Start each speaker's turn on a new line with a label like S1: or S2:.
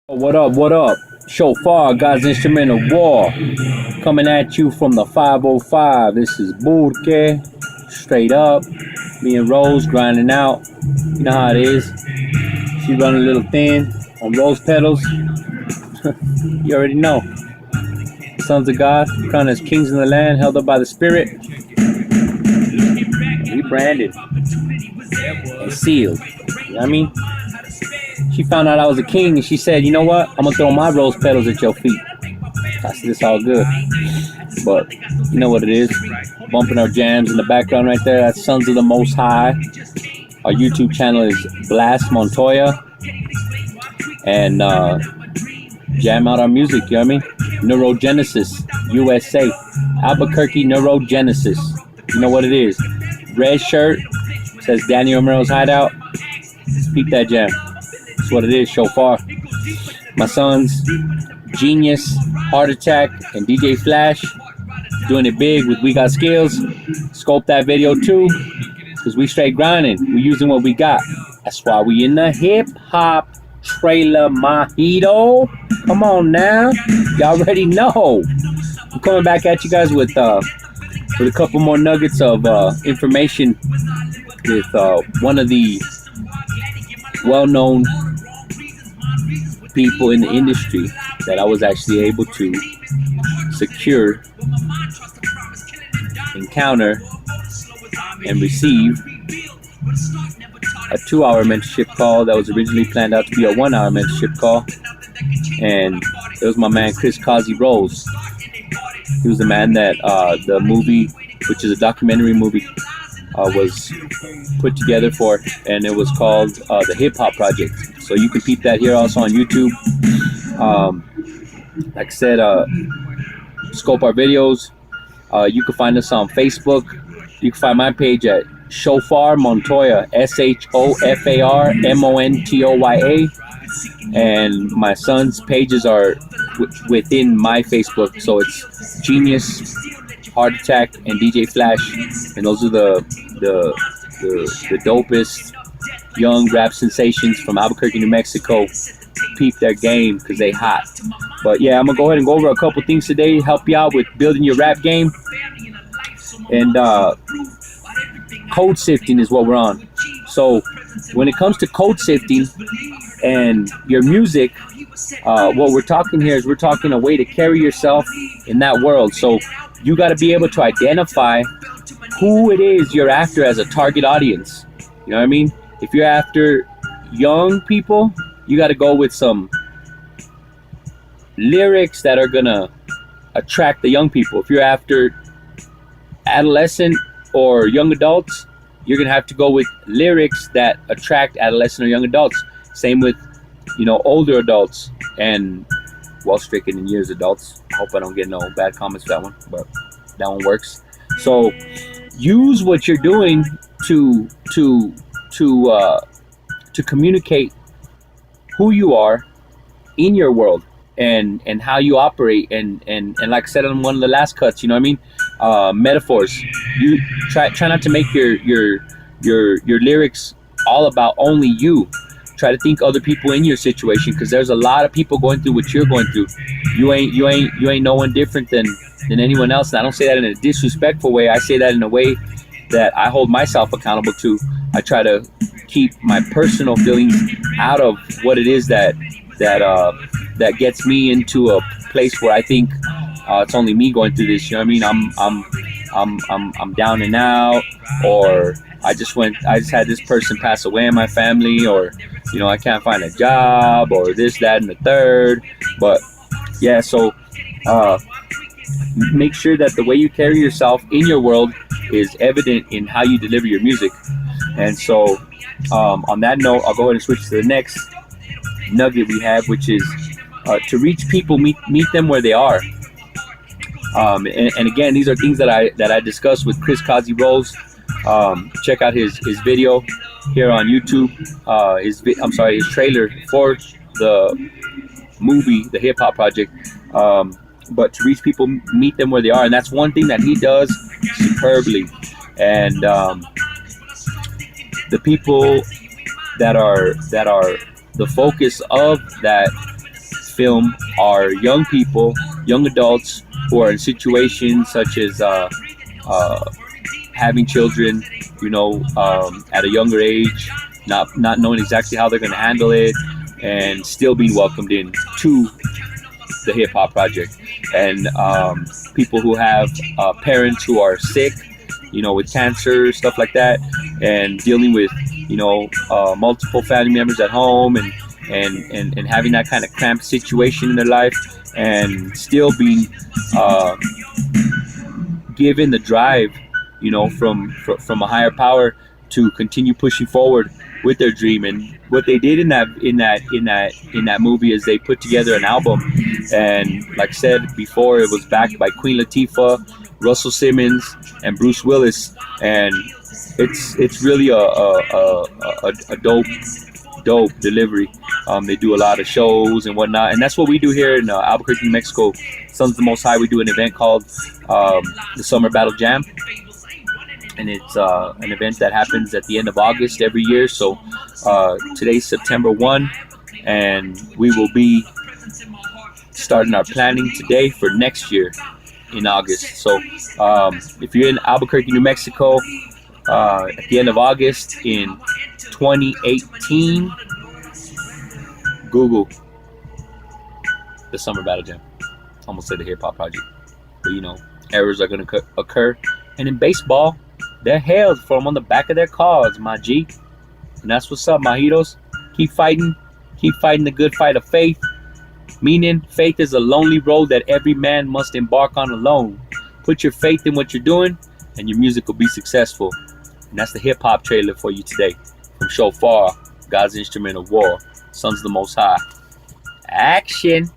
S1: What up, what up? Shofar, God's instrument of war. Coming at you from the 505. This is Burke. Straight up. Me and Rose grinding out. You know how it is. She running a little thin on rose petals. You already know. Sons of God, crowned as kings in the land, held up by the Spirit. We branded and sealed. You know what I mean? She found out I was a king and she said, you know what? I'm going to throw my rose petals at your feet. I said, it's all good. But you know what it is. Bumping our jams in the background right there. That's Sons of the Most High. Our YouTube channel is Blast Montoya. And jam out our music, you know what I mean? Neurogenesis, USA. Albuquerque Neurogenesis. You know what it is. Red shirt. Says Daniel Romero's Hideout. Peep that jam. That's what it is, Shofar. My sons, Genius, Heart Attack, and DJ Flash, doing it big with We Got Skills. Scope that video too, because we straight grinding. We using what we got. That's why we in the hip-hop trailer mojito. Come on now. Y'all already know. I'm coming back at you guys with a couple more nuggets of information with one of the well-known people in the industry that I was actually able to secure, encounter, and receive a 2-hour mentorship call that was originally planned out to be a 1-hour mentorship call. And it was my man Chris Kazi Rose. He was the man that the movie, which is a documentary movie, was put together for, and it was called the Hip Hop Project. So you can peep that here also on YouTube. Like I said, scope our videos. You can find us on Facebook. You can find my page at Shofar Montoya, SHOFAR MONTOYA, and my son's pages are within my Facebook. So it's Genius, Heart Attack, and DJ Flash, and those are the dopest young rap sensations from Albuquerque, New Mexico. Peep their game because they hot. But yeah, I'm gonna go ahead and go over a couple things today, help you out with building your rap game. And code sifting is what we're on. So when it comes to code sifting and your music, what we're talking here is we're talking a way to carry yourself in that world. So you got to be able to identify who it is you're after as a target audience. You know what I mean? If you're after young people, you got to go with some lyrics that are going to attract the young people. If you're after adolescent or young adults, you're going to have to go with lyrics that attract adolescent or young adults. Same with, older adults and well-stricken in years adults. I hope I don't get no bad comments for that one, but that one works. So use what you're doing to communicate who you are in your world and how you operate and like I said on one of the last cuts, you know what I mean? Metaphors. You try not to make your lyrics all about only you. Try to think other people in your situation, because there's a lot of people going through what you're going through. You ain't no one different than anyone else. And I don't say that in a disrespectful way. I say that in a way that I hold myself accountable to. I try to keep my personal feelings out of what it is that gets me into a place where I think it's only me going through this. You know what I mean? I'm down and out, or I just had this person pass away in my family, or I can't find a job, or this, that, and the third. But yeah, so make sure that the way you carry yourself in your world is evident in how you deliver your music. And so on that note, I'll go ahead and switch to the next nugget we have, which is to reach people, meet them where they are. And again, these are things that I discussed with Chris Kazi Rose. Check out his video here on YouTube. His trailer for the movie, The Hip Hop Project. But to reach people, meet them where they are, and that's one thing that he does superbly. And the people that are the focus of that film are young people, young adults who are in situations such as having children, at a younger age, not knowing exactly how they're going to handle it, and still being welcomed in to the Hip Hop Project. And people who have parents who are sick, with cancer, stuff like that, and dealing with, multiple family members at home, and having that kind of cramped situation in their life, and still being given the drive, from a higher power to continue pushing forward with their dream. And what they did in that movie is they put together an album, and like I said before, it was backed by Queen Latifah, Russell Simmons, and Bruce Willis, and it's really a dope delivery. They do a lot of shows and whatnot, and that's what we do here in Albuquerque, New Mexico. Sons of the Most High, we do an event called the Summer Battle Jam, and it's an event that happens at the end of August every year. So today's September 1, and we will be starting our planning today for next year in August. So if you're in Albuquerque, New Mexico, at the end of August in 2018, Google the Summer Battle Jam. Almost said the Hip Hop Project, but errors are going to occur. And in baseball, they're hailed from on the back of their cars, my G. And that's what's up, my heroes. Keep fighting the good fight of faith. Meaning, faith is a lonely road that every man must embark on alone. Put your faith in what you're doing, and your music will be successful. And that's the hip hop trailer for you today. From Shofar, God's Instrument of War, Sons of the Most High. Action!